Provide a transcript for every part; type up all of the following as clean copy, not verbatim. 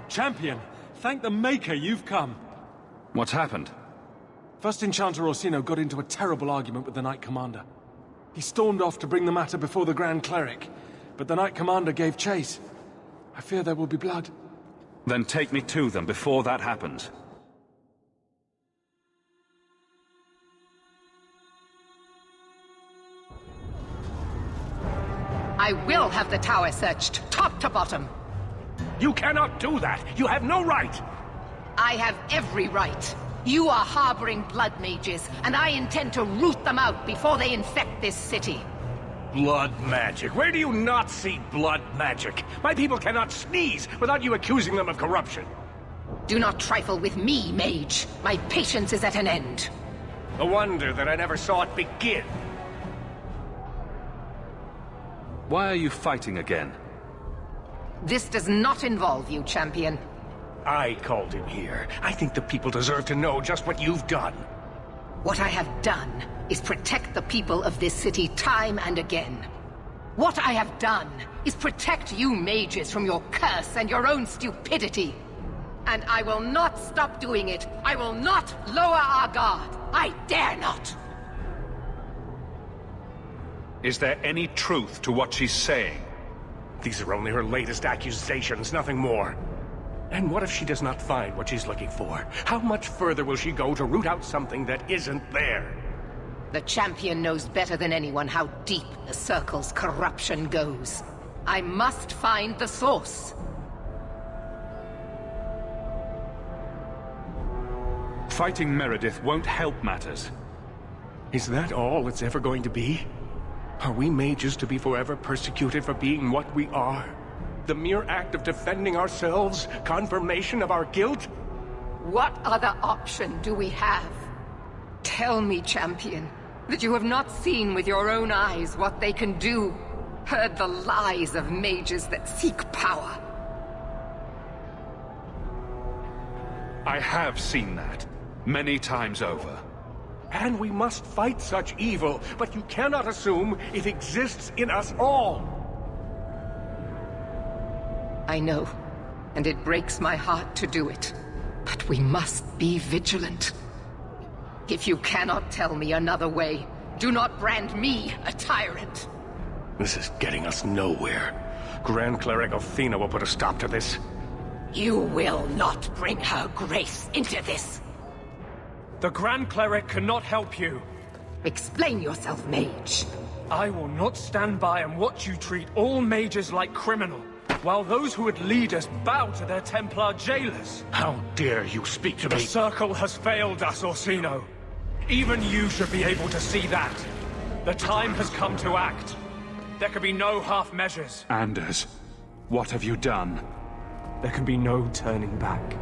Champion, thank the Maker you've come. What's happened? First Enchanter Orsino got into a terrible argument with the Knight Commander. He stormed off to bring the matter before the Grand Cleric, but the Knight Commander gave chase. I fear there will be blood. Then take me to them before that happens. I will have the tower searched, top to bottom. You cannot do that! You have no right! I have every right. You are harboring blood mages, and I intend to root them out before they infect this city. Blood magic? Where do you not see blood magic? My people cannot sneeze without you accusing them of corruption. Do not trifle with me, mage. My patience is at an end. A wonder that I never saw it begin. Why are you fighting again? This does not involve you, champion. I called him here. I think the people deserve to know just what you've done. What I have done is protect the people of this city time and again. What I have done is protect you mages from your curse and your own stupidity. And I will not stop doing it. I will not lower our guard. I dare not. Is there any truth to what she's saying? These are only her latest accusations, nothing more. And what if she does not find what she's looking for? How much further will she go to root out something that isn't there? The champion knows better than anyone how deep the Circle's corruption goes. I must find the source. Fighting Meredith won't help matters. Is that all it's ever going to be? Are we mages to be forever persecuted for being what we are? The mere act of defending ourselves, confirmation of our guilt? What other option do we have? Tell me, champion, that you have not seen with your own eyes what they can do, heard the lies of mages that seek power. I have seen that, many times over. And we must fight such evil, but you cannot assume it exists in us all. I know, and it breaks my heart to do it. But we must be vigilant. If you cannot tell me another way, do not brand me a tyrant. This is getting us nowhere. Grand Cleric Athena will put a stop to this. You will not bring her grace into this. The Grand Cleric cannot help you. Explain yourself, mage. I will not stand by and watch you treat all mages like criminal, while those who would lead us bow to their Templar jailers. How dare you speak to The me? Circle has failed us, Orsino. Even you should be able to see that. The time has come to act. There can be no half measures. Anders, what have you done? There can be no turning back.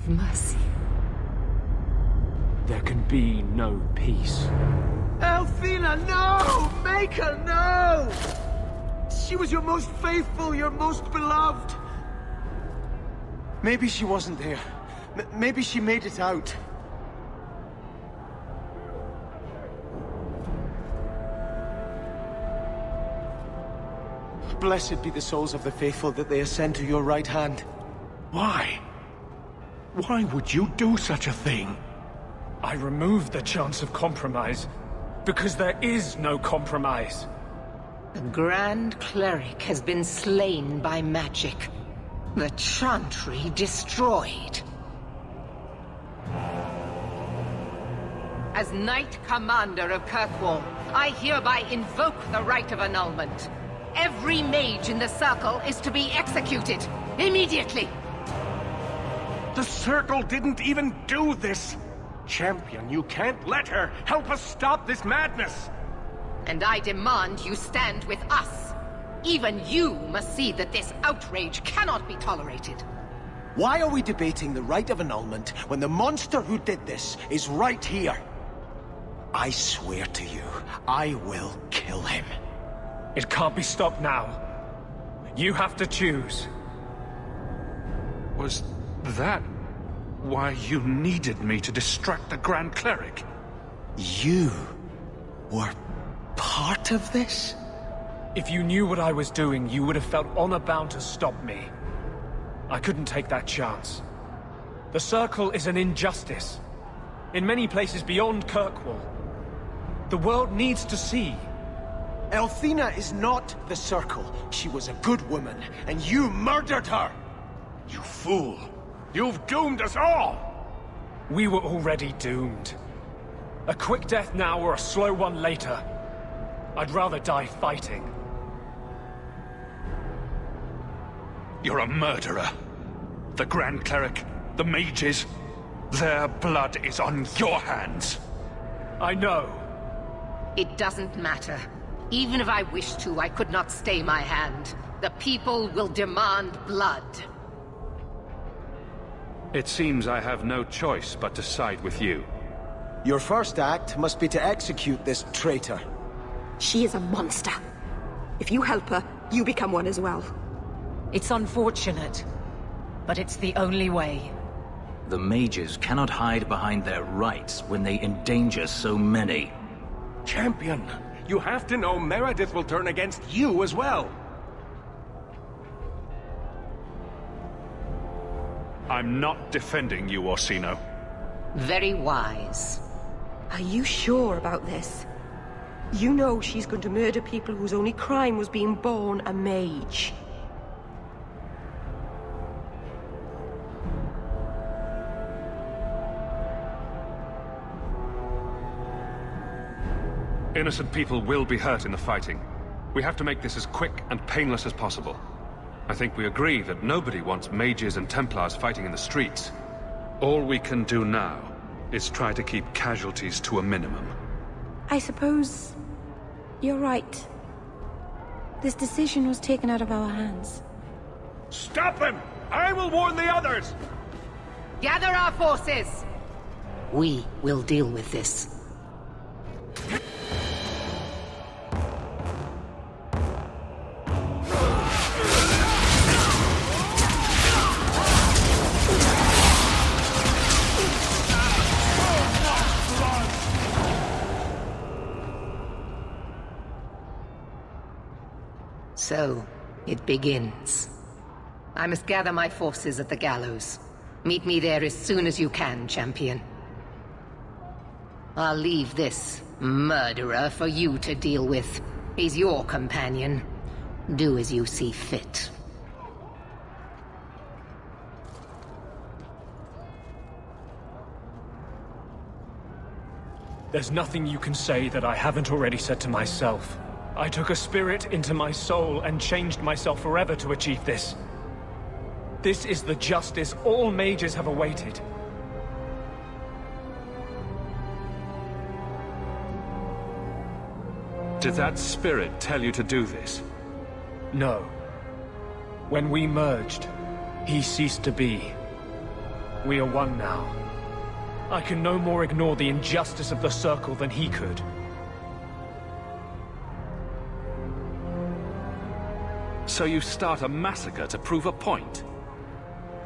Mercy. There can be no peace. Athena, no! Maker, no! She was your most faithful, your most beloved. Maybe she wasn't there. Maybe she made it out. Blessed be the souls of the faithful that they ascend to your right hand. Why? Why would you do such a thing? I removed the chance of compromise, because there is no compromise. The Grand Cleric has been slain by magic. The Chantry destroyed. As Knight Commander of Kirkwall, I hereby invoke the right of annulment. Every mage in the Circle is to be executed, immediately! The Circle didn't even do this! Champion, you can't let her! Help us stop this madness! And I demand you stand with us. Even you must see that this outrage cannot be tolerated. Why are we debating the right of annulment when the monster who did this is right here? I swear to you, I will kill him. It can't be stopped now. You have to choose. Was that why you needed me to distract the Grand Cleric? You were part of this? If you knew what I was doing, you would have felt honor-bound to stop me. I couldn't take that chance. The Circle is an injustice. In many places beyond Kirkwall. The world needs to see. Elthina is not the Circle. She was a good woman, and you murdered her! You fool! You've doomed us all! We were already doomed. A quick death now or a slow one later. I'd rather die fighting. You're a murderer. The Grand Cleric, the mages, their blood is on your hands. I know. It doesn't matter. Even if I wished to, I could not stay my hand. The people will demand blood. It seems I have no choice but to side with you. Your first act must be to execute this traitor. She is a monster. If you help her, you become one as well. It's unfortunate, but it's the only way. The mages cannot hide behind their rights when they endanger so many. Champion, you have to know Meredith will turn against you as well. I'm not defending you, Orsino. Very wise. Are you sure about this? You know she's going to murder people whose only crime was being born a mage. Innocent people will be hurt in the fighting. We have to make this as quick and painless as possible. I think we agree that nobody wants mages and Templars fighting in the streets. All we can do now is try to keep casualties to a minimum. I suppose you're right. This decision was taken out of our hands. Stop them! I will warn the others! Gather our forces! We will deal with this. So, it begins. I must gather my forces at the gallows. Meet me there as soon as you can, champion. I'll leave this murderer for you to deal with. He's your companion. Do as you see fit. There's nothing you can say that I haven't already said to myself. I took a spirit into my soul and changed myself forever to achieve this. This is the justice all mages have awaited. Did that spirit tell you to do this? No. When we merged, he ceased to be. We are one now. I can no more ignore the injustice of the Circle than he could. So you start a massacre to prove a point?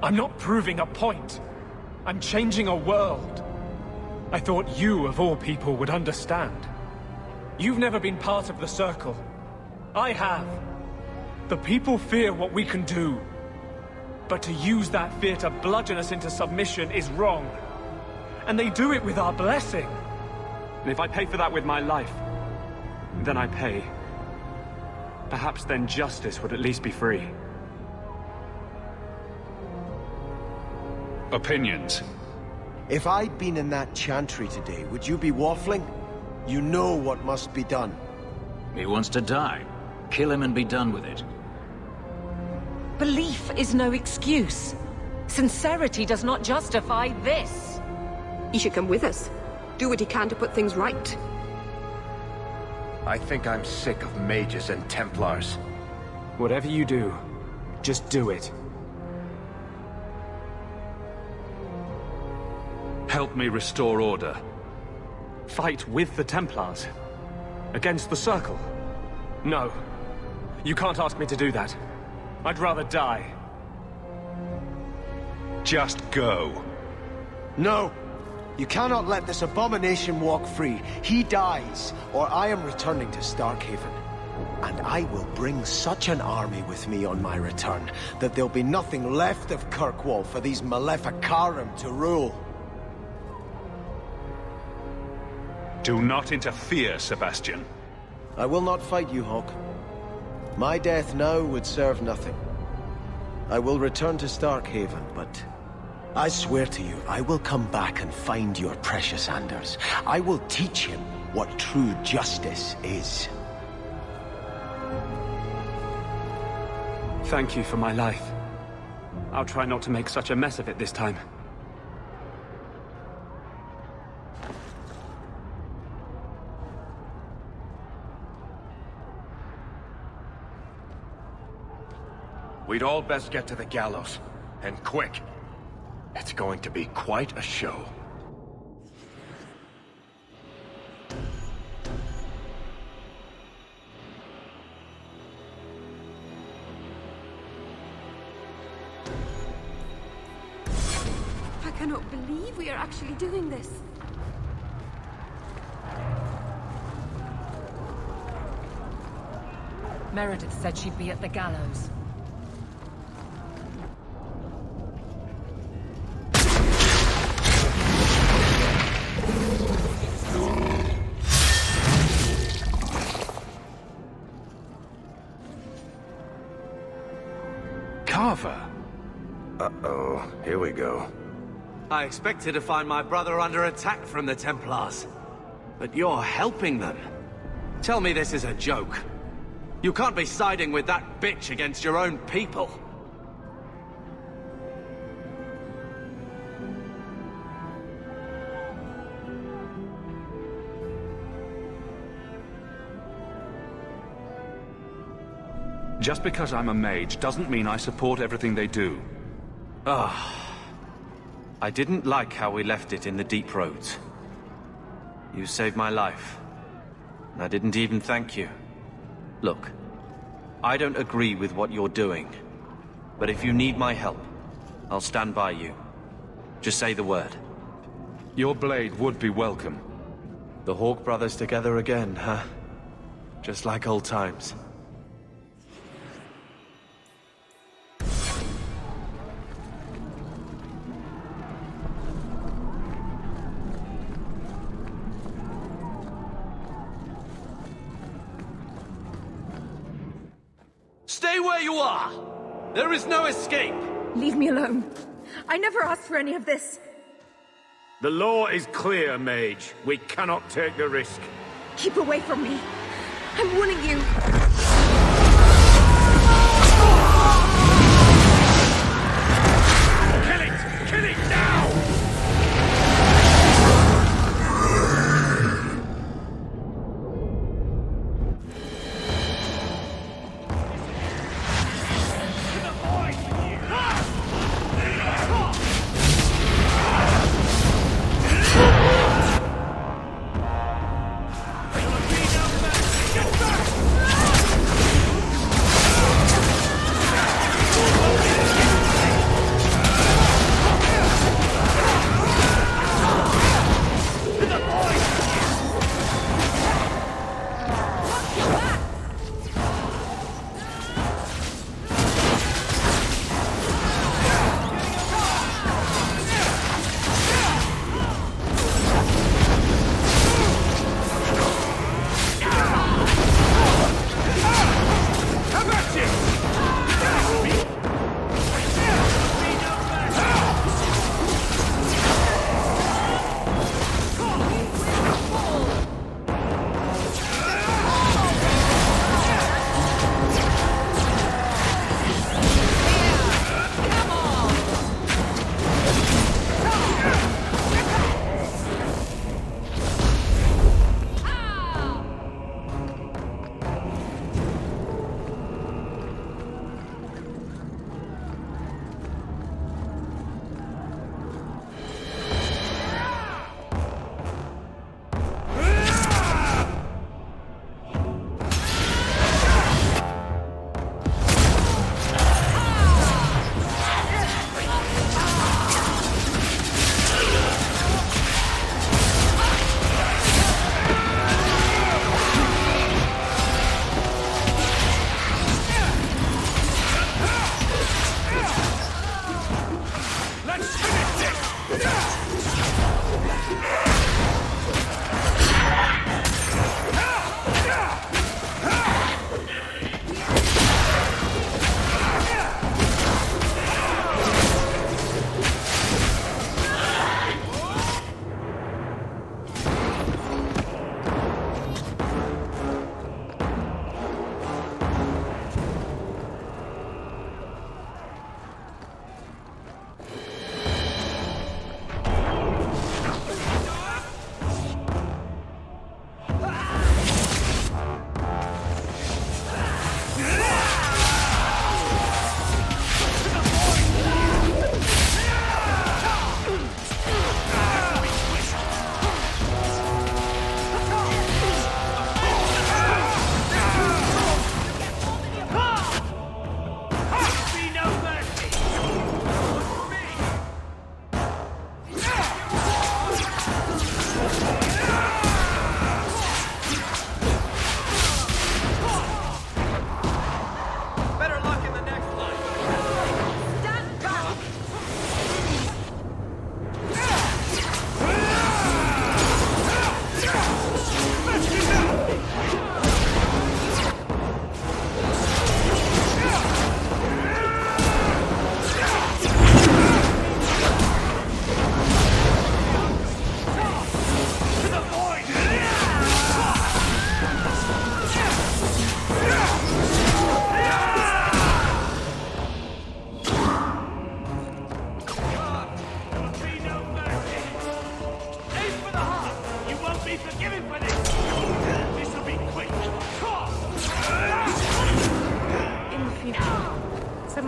I'm not proving a point. I'm changing a world. I thought you, of all people, would understand. You've never been part of the Circle. I have. The people fear what we can do. But to use that fear to bludgeon us into submission is wrong. And they do it with our blessing. And if I pay for that with my life, then I pay. Perhaps then justice would at least be free. Opinions? If I'd been in that chantry today, would you be waffling? You know what must be done. He wants to die. Kill him and be done with it. Belief is no excuse. Sincerity does not justify this. He should come with us. Do what he can to put things right. I think I'm sick of mages and Templars. Whatever you do, just do it. Help me restore order. Fight with the Templars? Against the Circle? No. You can't ask me to do that. I'd rather die. Just go. No! You cannot let this abomination walk free. He dies, or I am returning to Starkhaven. And I will bring such an army with me on my return, that there'll be nothing left of Kirkwall for these Maleficarum to rule. Do not interfere, Sebastian. I will not fight you, Hawke. My death now would serve nothing. I will return to Starkhaven, but I swear to you, I will come back and find your precious Anders. I will teach him what true justice is. Thank you for my life. I'll try not to make such a mess of it this time. We'd all best get to the gallows. And quick. It's going to be quite a show. I cannot believe we are actually doing this. Meredith said she'd be at the gallows. Uh-oh, here we go. I expected to find my brother under attack from the Templars. But you're helping them. Tell me this is a joke. You can't be siding with that bitch against your own people. Just because I'm a mage doesn't mean I support everything they do. I didn't like how we left it in the deep roads. You saved my life. And I didn't even thank you. Look, I don't agree with what you're doing. But if you need my help, I'll stand by you. Just say the word. Your blade would be welcome. The Hawke brothers together again, huh? Just like old times. Stay where you are! There is no escape! Leave me alone. I never asked for any of this. The law is clear, mage. We cannot take the risk. Keep away from me. I'm warning you. Kill it! Kill it now!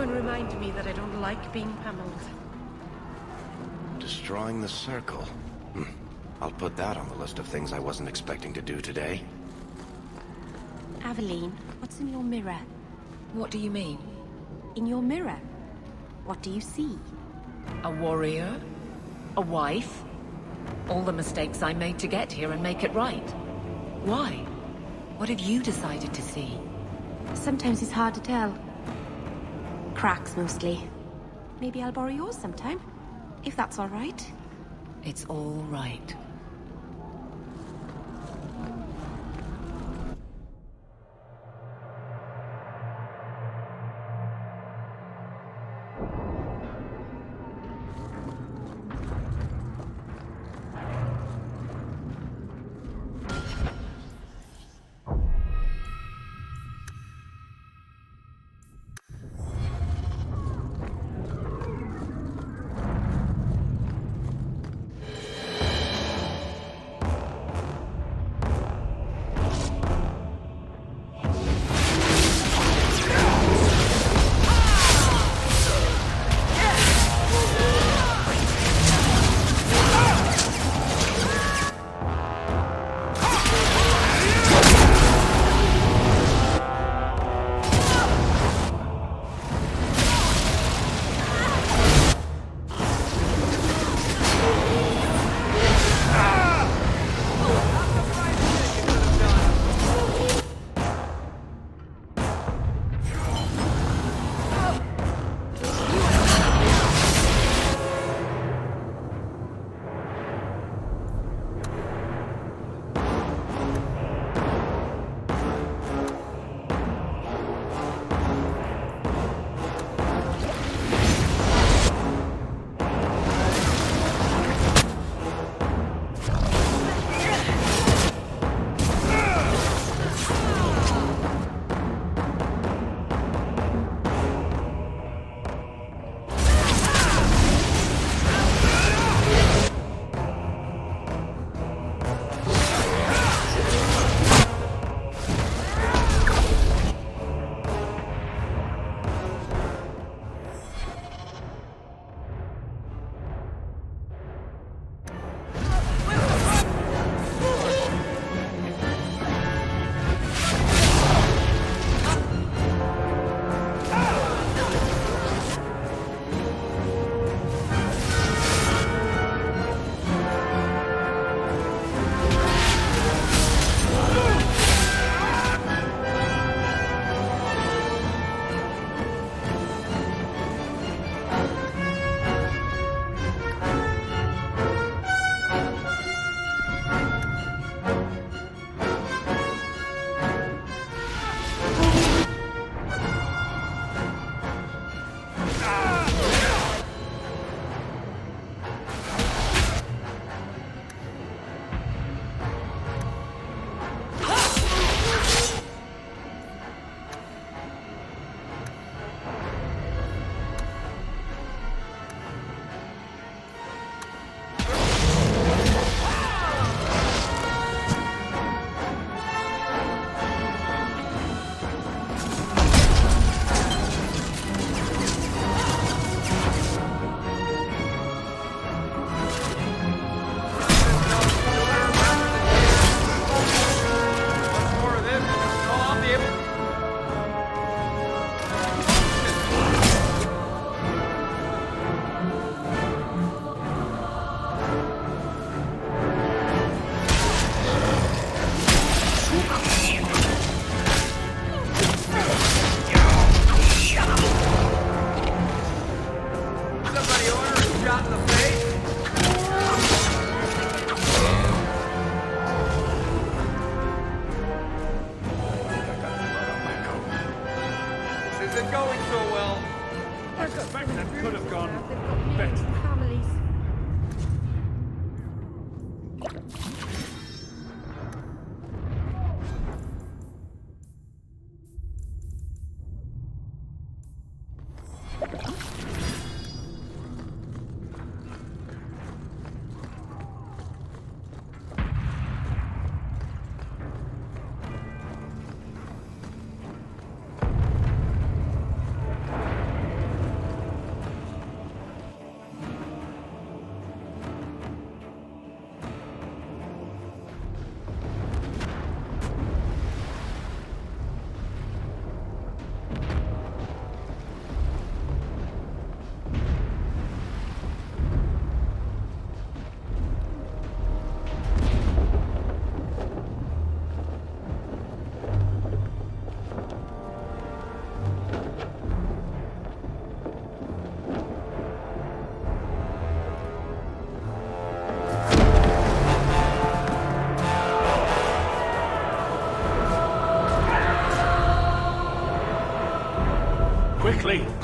Someone remind me that I don't like being pummeled. Destroying the circle. I'll put that on the list of things I wasn't expecting to do today. Aveline, what's in your mirror? What do you mean? In your mirror, what do you see? A warrior? A wife? All the mistakes I made to get here and make it right. Why? What have you decided to see? Sometimes it's hard to tell. Cracks, mostly. Maybe I'll borrow yours sometime, if that's all right. It's all right.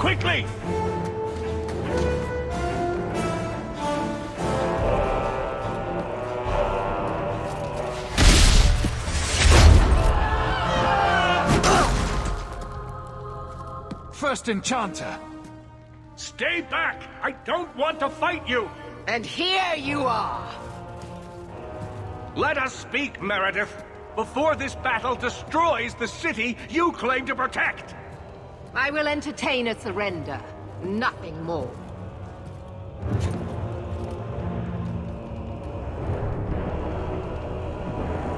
quickly! First Enchanter! Stay back! I don't want to fight you! And here you are! Let us speak, Meredith, before this battle destroys the city you claim to protect! I will entertain a surrender, nothing more.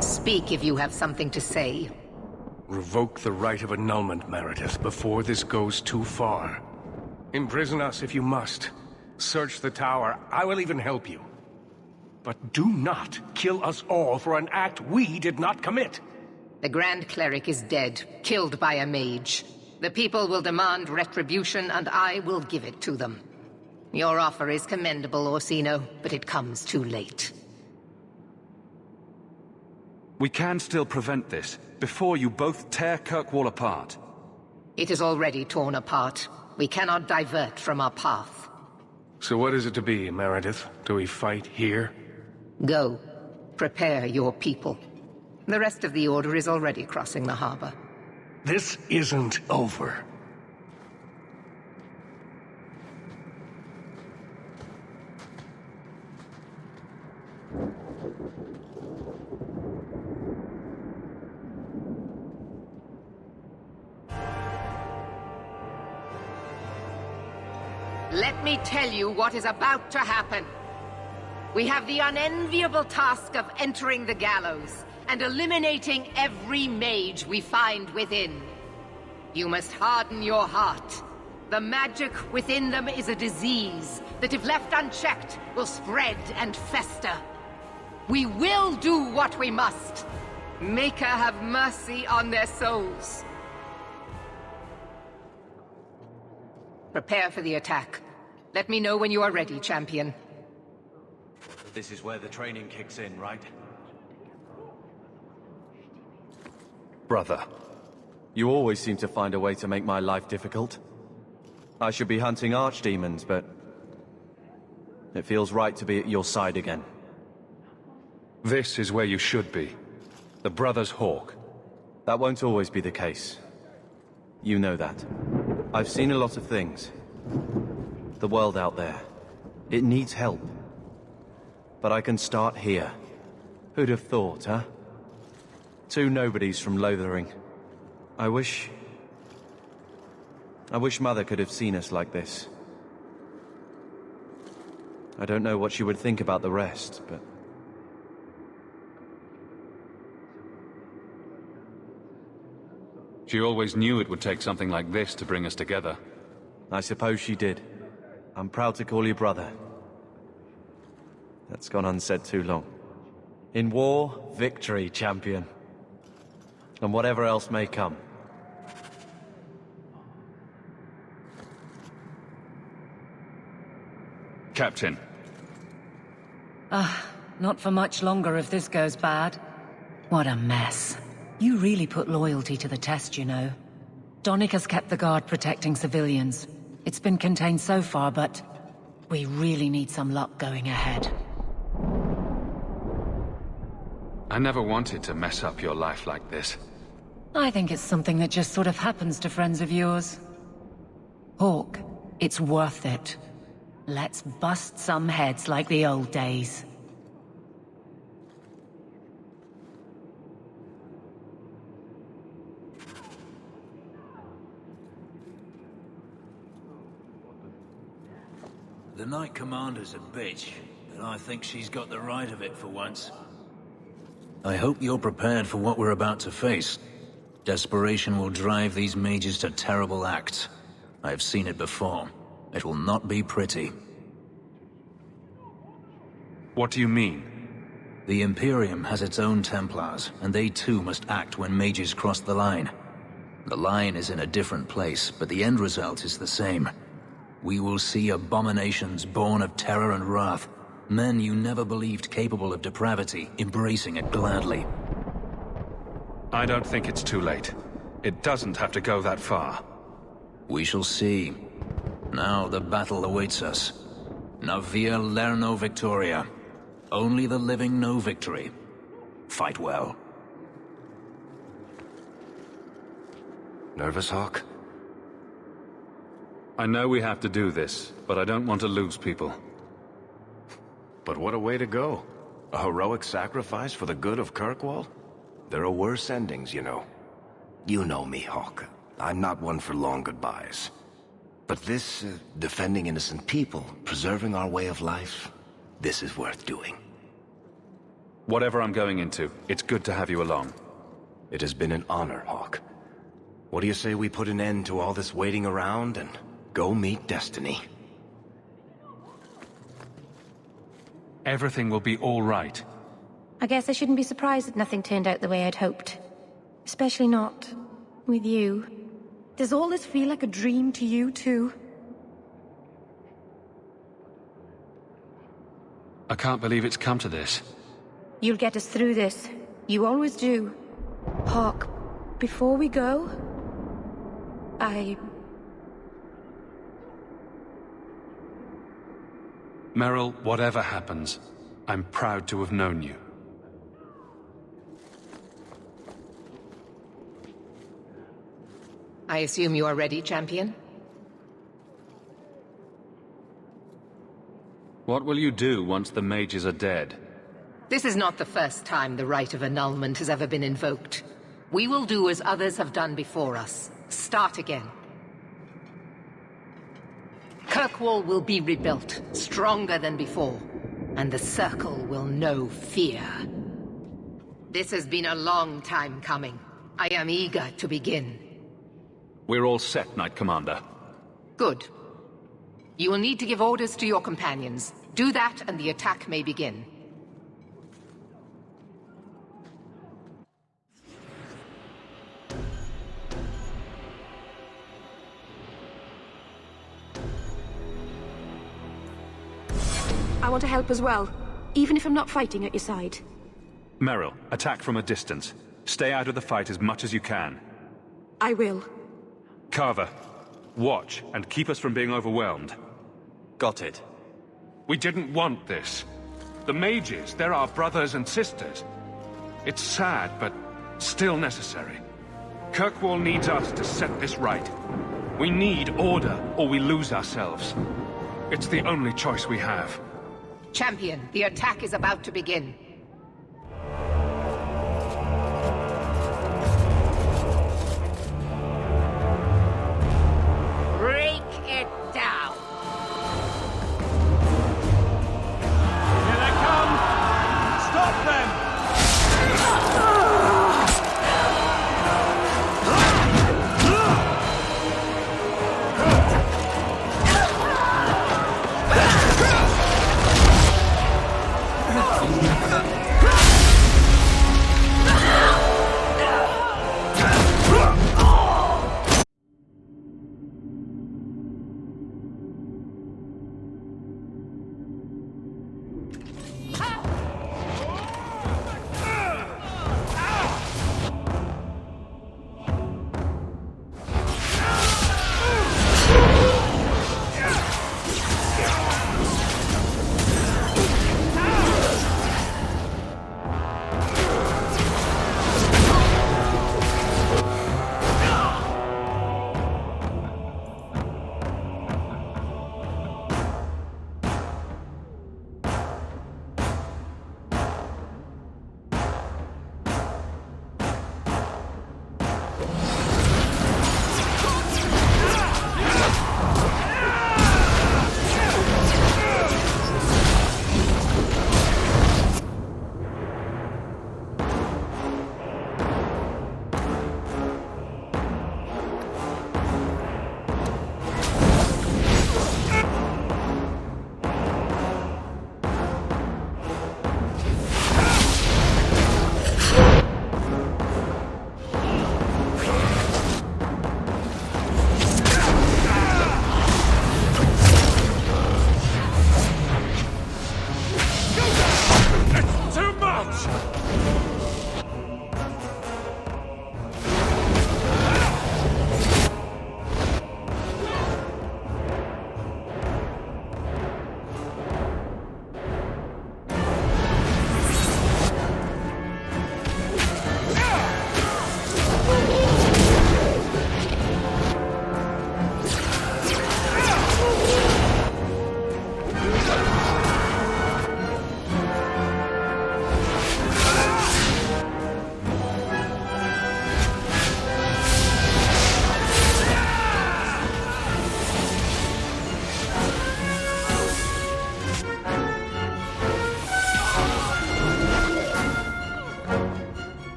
Speak if you have something to say. Revoke the right of annulment, Meredith, before this goes too far. Imprison us if you must. Search the tower. I will even help you. But do not kill us all for an act we did not commit. The Grand Cleric is dead, killed by a mage. The people will demand retribution, and I will give it to them. Your offer is commendable, Orsino, but it comes too late. We can still prevent this, before you both tear Kirkwall apart. It is already torn apart. We cannot divert from our path. So what is it to be, Meredith? Do we fight here? Go. Prepare your people. The rest of the Order is already crossing the harbor. This isn't over. Let me tell you what is about to happen. We have the unenviable task of entering the gallows and eliminating every mage we find within. You must harden your heart. The magic within them is a disease that, if left unchecked, will spread and fester. We will do what we must. Maker have mercy on their souls. Prepare for the attack. Let me know when you are ready, champion. This is where the training kicks in, right? Brother, you always seem to find a way to make my life difficult. I should be hunting archdemons, but it feels right to be at your side again. This is where you should be. The Brothers Hawke. That won't always be the case. You know that. I've seen a lot of things. The world out there. It needs help. But I can start here. Who'd have thought, huh? Two nobodies from Lothering. I wish Mother could have seen us like this. I don't know what she would think about the rest, but... She always knew it would take something like this to bring us together. I suppose she did. I'm proud to call you brother. That's gone unsaid too long. In war, victory, champion. And whatever else may come. Captain. Not for much longer if this goes bad. What a mess. You really put loyalty to the test, you know. Donnic has kept the guard protecting civilians. It's been contained so far, but we really need some luck going ahead. I never wanted to mess up your life like this. I think it's something that just sort of happens to friends of yours. Hawke, it's worth it. Let's bust some heads like the old days. The Knight Commander's a bitch, but I think she's got the right of it for once. I hope you're prepared for what we're about to face. Desperation will drive these mages to terrible acts. I've seen it before. It will not be pretty. What do you mean? The Imperium has its own Templars, and they too must act when mages cross the line. The line is in a different place, but the end result is the same. We will see abominations born of terror and wrath. Men you never believed capable of depravity, embracing it gladly. I don't think it's too late. It doesn't have to go that far. We shall see. Now the battle awaits us. Navia lerno victoria. Only the living know victory. Fight well. Nervous, Hawke? I know we have to do this, but I don't want to lose people. But what a way to go. A heroic sacrifice for the good of Kirkwall? There are worse endings, you know. You know me, Hawke. I'm not one for long goodbyes. But this, defending innocent people, preserving our way of life, this is worth doing. Whatever I'm going into, it's good to have you along. It has been an honor, Hawke. What do you say we put an end to all this waiting around and go meet destiny? Everything will be all right. I guess I shouldn't be surprised that nothing turned out the way I'd hoped. Especially not with you. Does all this feel like a dream to you, too? I can't believe it's come to this. You'll get us through this. You always do. Hawke, before we go... Merrill, whatever happens, I'm proud to have known you. I assume you are ready, champion? What will you do once the mages are dead? This is not the first time the right of annulment has ever been invoked. We will do as others have done before us. Start again. Kirkwall will be rebuilt, stronger than before, and the Circle will know fear. This has been a long time coming. I am eager to begin. We're all set, Knight Commander. Good. You will need to give orders to your companions. Do that and the attack may begin. I want to help as well, even if I'm not fighting at your side. Merrill, attack from a distance. Stay out of the fight as much as you can. I will. Carver, watch and keep us from being overwhelmed. Got it. We didn't want this. The mages, they're our brothers and sisters. It's sad, but still necessary. Kirkwall needs us to set this right. We need order, or we lose ourselves. It's the only choice we have. Champion, the attack is about to begin. Break it down! Here they come! Stop them!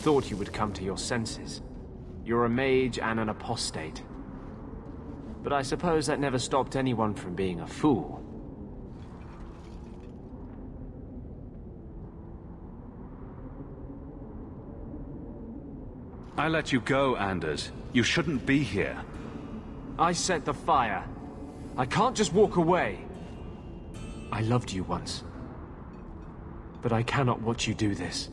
thought you would come to your senses. You're a mage and an apostate. But I suppose that never stopped anyone from being a fool. I let you go, Anders. You shouldn't be here. I set the fire. I can't just walk away. I loved you once. But I cannot watch you do this.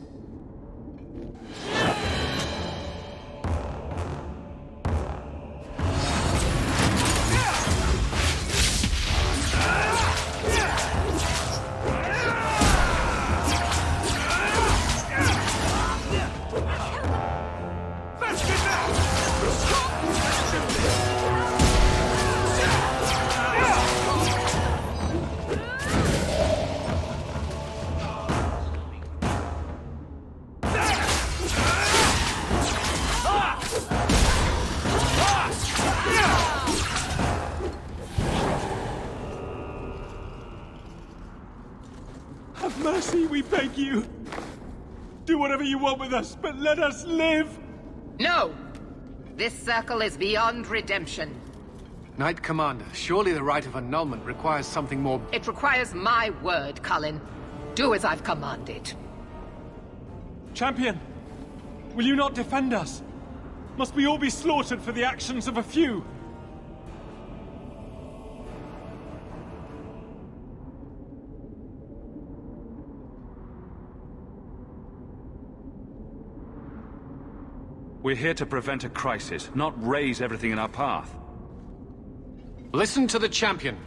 Have mercy, we beg you. Do whatever you want with us, but let us live! No! This circle is beyond redemption. Knight Commander, surely the rite of annulment requires something more... It requires my word, Cullen. Do as I've commanded. Champion, will you not defend us? Must we all be slaughtered for the actions of a few? We're here to prevent a crisis, not raise everything in our path. Listen to the champion.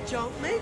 jump, mate?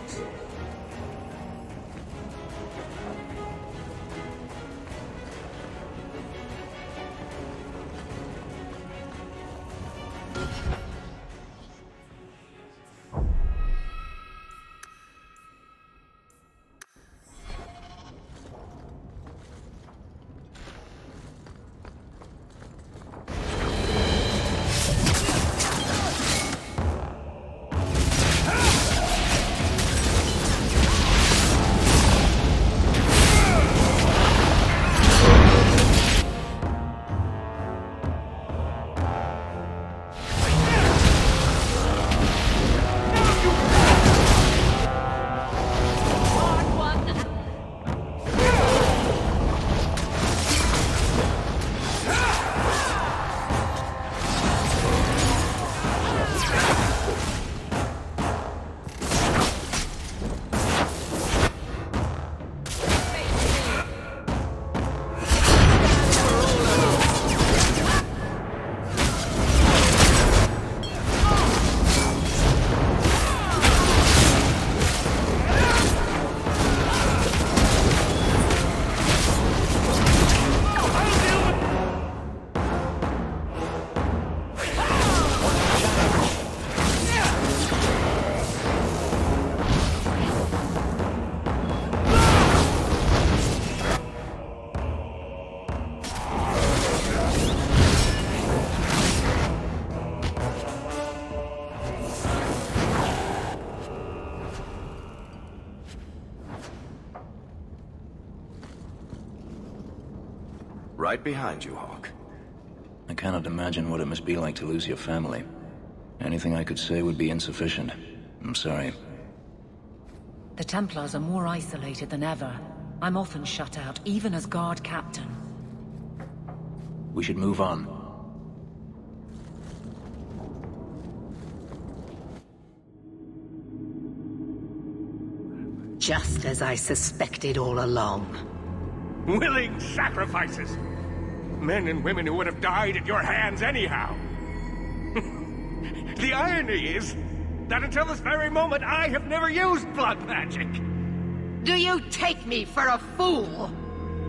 Right behind you, Hawke. I cannot imagine what it must be like to lose your family. Anything I could say would be insufficient. I'm sorry. The Templars are more isolated than ever. I'm often shut out, even as guard captain. We should move on. Just as I suspected all along. Willing sacrifices! Men and women who would have died at your hands anyhow. The irony is that until this very moment, I have never used blood magic. Do you take me for a fool?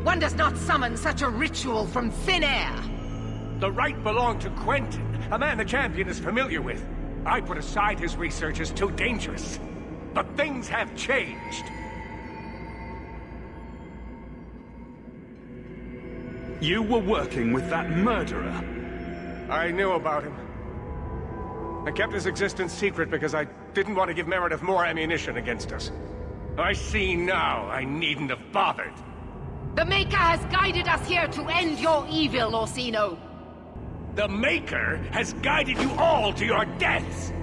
One does not summon such a ritual from thin air. The right belonged to Quentin, a man the champion is familiar with. I put aside his research as too dangerous. But things have changed. You were working with that murderer? I knew about him. I kept his existence secret because I didn't want to give Meredith more ammunition against us. I see now I needn't have bothered. The Maker has guided us here to end your evil, Orsino. The Maker has guided you all to your deaths!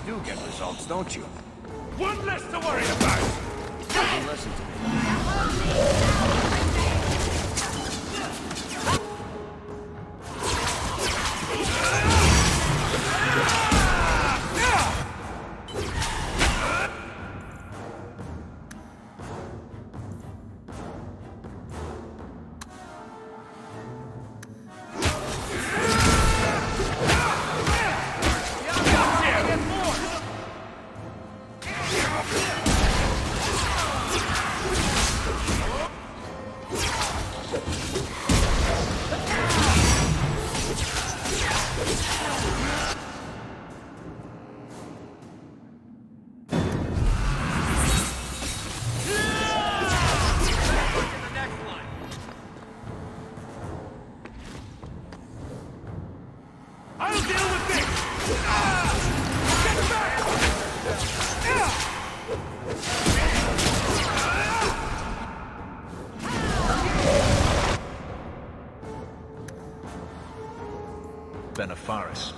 do get results, don't you? One less to worry about! Listen to me. Benefaris.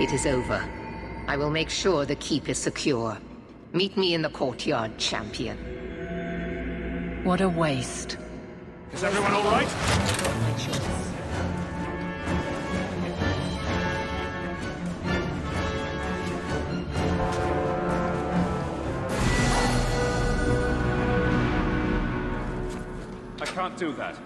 It is over. I will make sure the keep is secure. Meet me in the courtyard, champion. What a waste. Is everyone all right? I can't do that.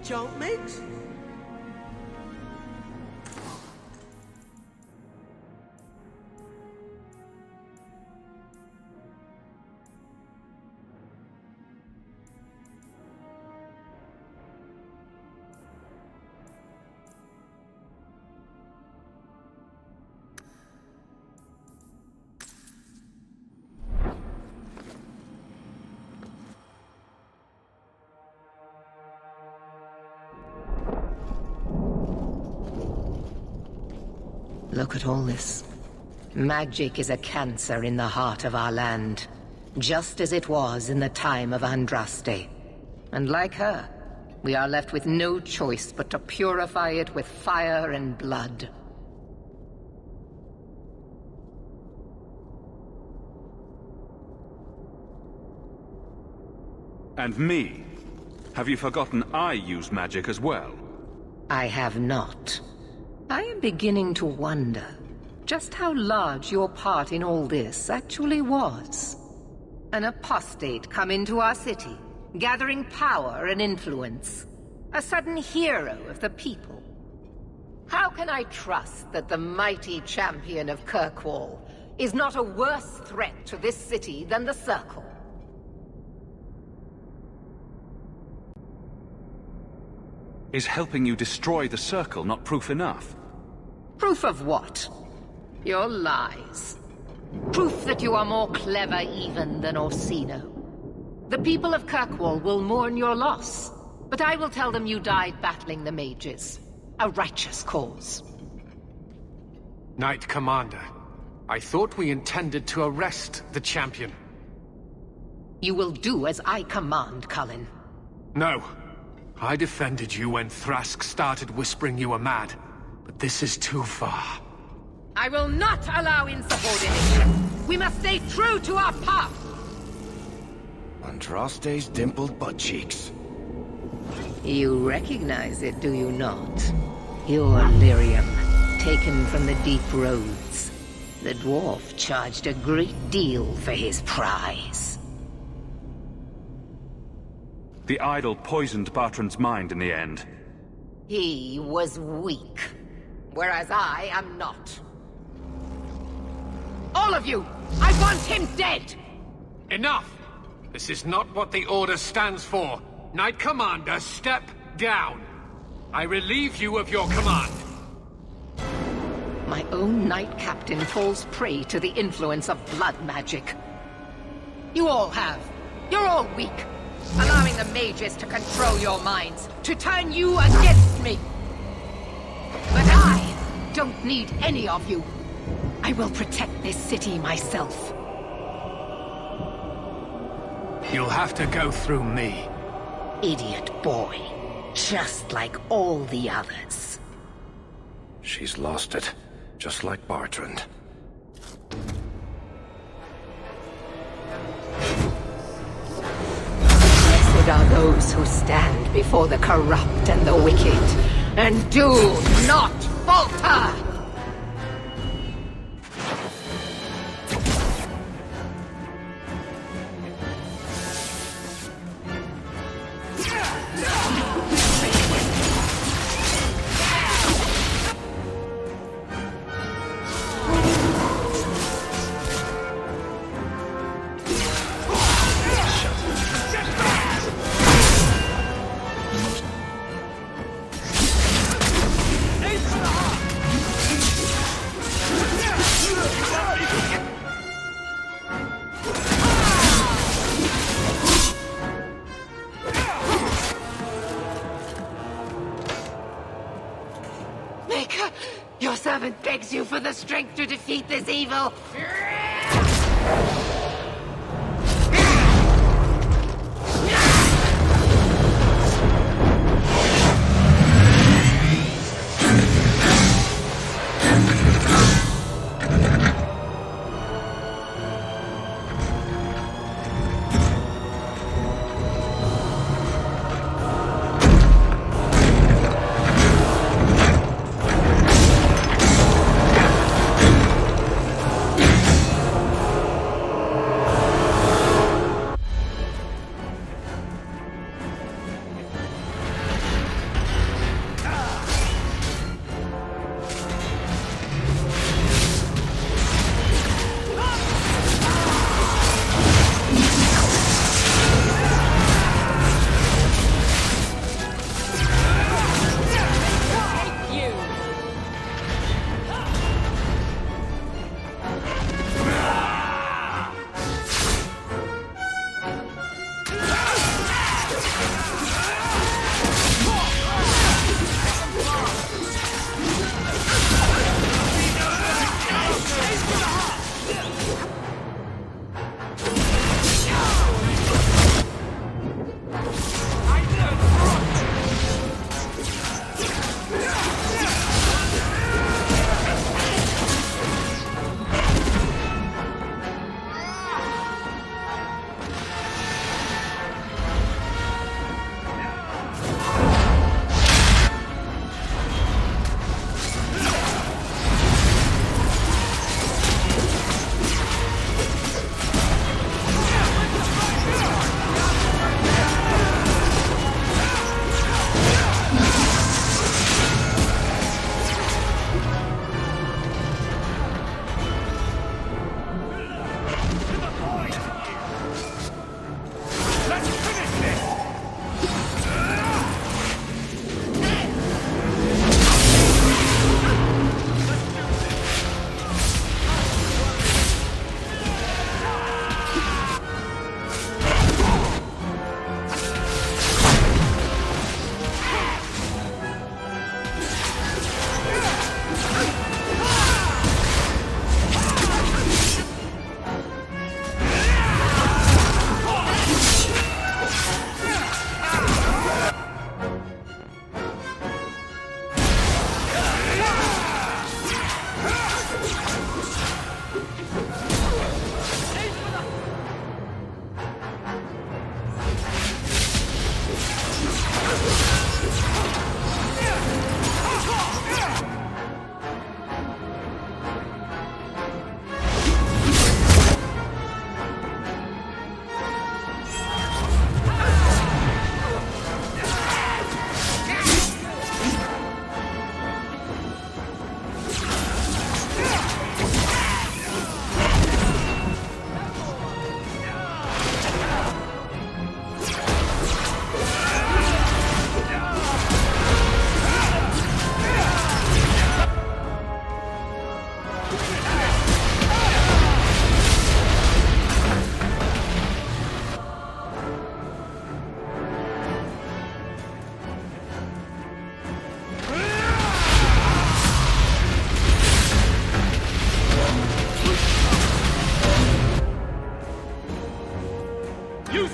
Jump mix? Look at all this. Magic is a cancer in the heart of our land, just as it was in the time of Andraste. And like her, we are left with no choice but to purify it with fire and blood. And me? Have you forgotten I use magic as well? I have not. I am beginning to wonder just how large your part in all this actually was. An apostate come into our city, gathering power and influence. A sudden hero of the people. How can I trust that the mighty champion of Kirkwall is not a worse threat to this city than the Circle? Is helping you destroy the Circle not proof enough? Proof of what? Your lies. Proof that you are more clever even than Orsino. The people of Kirkwall will mourn your loss, but I will tell them you died battling the mages. A righteous cause. Knight Commander, I thought we intended to arrest the champion. You will do as I command, Cullen. No. I defended you when Thrask started whispering you were mad, but this is too far. I will not allow insubordination. We must stay true to our path. Andraste's dimpled butt cheeks. You recognize it, do you not? Your lyrium, taken from the deep roads. The dwarf charged a great deal for his prize. The idol poisoned Bartrand's mind in the end. He was weak, whereas I am not. All of you! I want him dead! Enough! This is not what the Order stands for. Knight Commander, step down. I relieve you of your command. My own Knight Captain falls prey to the influence of blood magic. You all have. You're all weak. Allowing the mages to control your minds, to turn you against me. But I don't need any of you. I will protect this city myself. You'll have to go through me. Idiot boy. Just like all the others. She's lost it, just like Bartrand. Blessed are those who stand before the corrupt and the wicked, and do not falter! Your servant begs you for the strength to defeat this evil.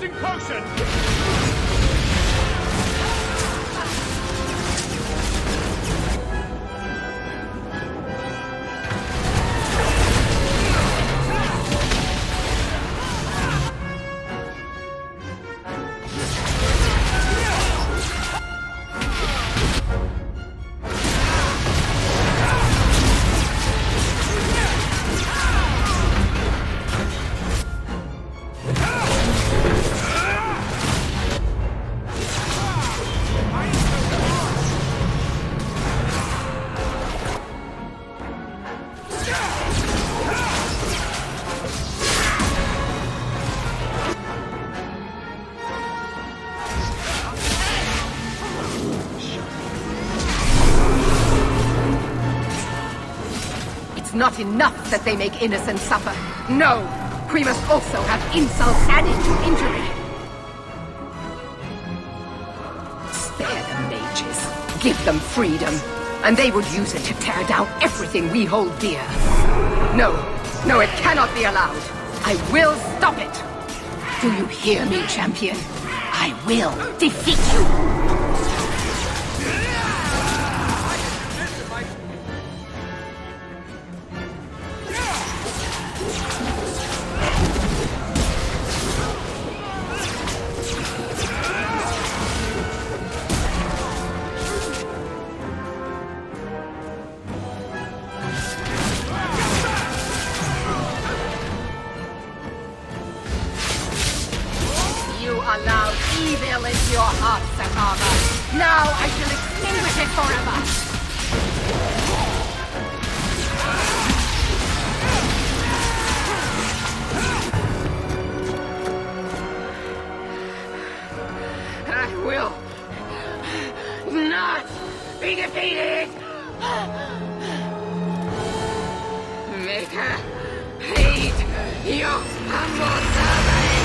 Using potion! Not enough that they make innocents suffer. No! We must also have insult added to injury. Spare the mages. Give them freedom. And they would use it to tear down everything we hold dear. No. No, it cannot be allowed. I will stop it. Do you hear me, champion? I will defeat you. Allowed evil into your heart, Sakama. Now I shall extinguish it forever. I will not be defeated. Make her hate your humble servant.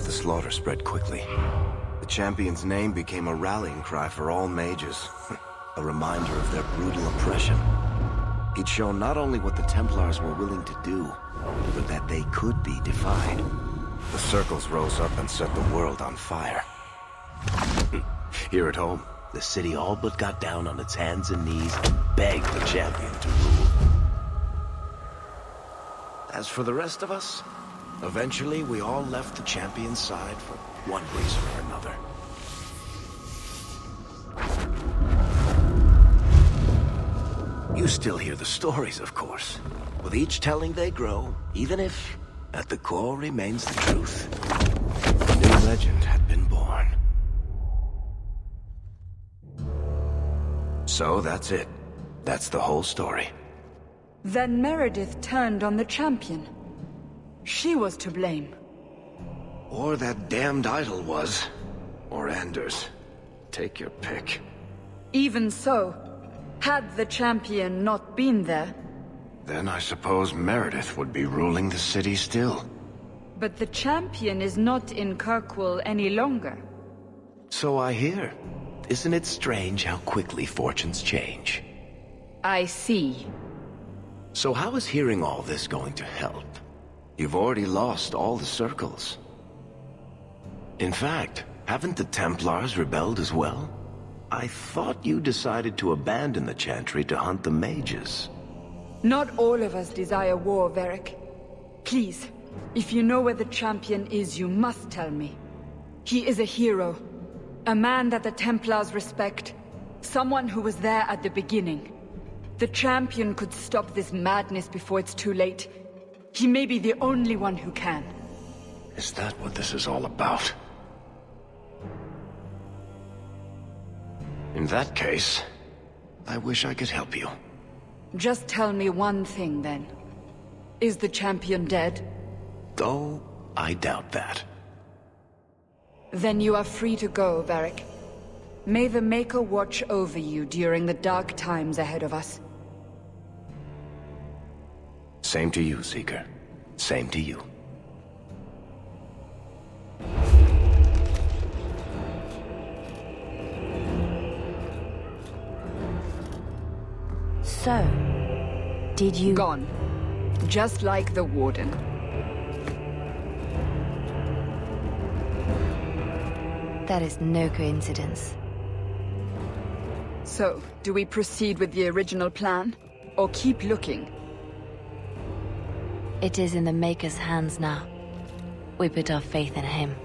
Slaughter spread quickly. The champion's name became a rallying cry for all mages, a reminder of their brutal oppression. He'd shown not only what the Templars were willing to do, but that they could be defied. The circles rose up and set the world on fire. Here at home, the city all but got down on its hands and knees and begged the champion to rule. As for the rest of us, eventually, we all left the champion's side for one reason or another. You still hear the stories, of course. With each telling they grow, even if, at the core, remains the truth. A new legend had been born. So that's it. That's the whole story. Then Meredith turned on the champion. She was to blame. Or that damned idol was. Or Anders. Take your pick. Even so, had the champion not been there... Then I suppose Meredith would be ruling the city still. But the champion is not in Kirkwall any longer. So I hear. Isn't it strange how quickly fortunes change? I see. So how is hearing all this going to help? You've already lost all the circles. In fact, haven't the Templars rebelled as well? I thought you decided to abandon the Chantry to hunt the mages. Not all of us desire war, Varric. Please, if you know where the champion is, you must tell me. He is a hero. A man that the Templars respect. Someone who was there at the beginning. The champion could stop this madness before it's too late. He may be the only one who can. Is that what this is all about? In that case, I wish I could help you. Just tell me one thing, then. Is the champion dead? Oh, I doubt that. Then you are free to go, Varric. May the Maker watch over you during the dark times ahead of us. Same to you, Seeker. Same to you. So, did you... Gone. Just like the Warden. That is no coincidence. So, do we proceed with the original plan? Or keep looking? It is in the Maker's hands now. We put our faith in him.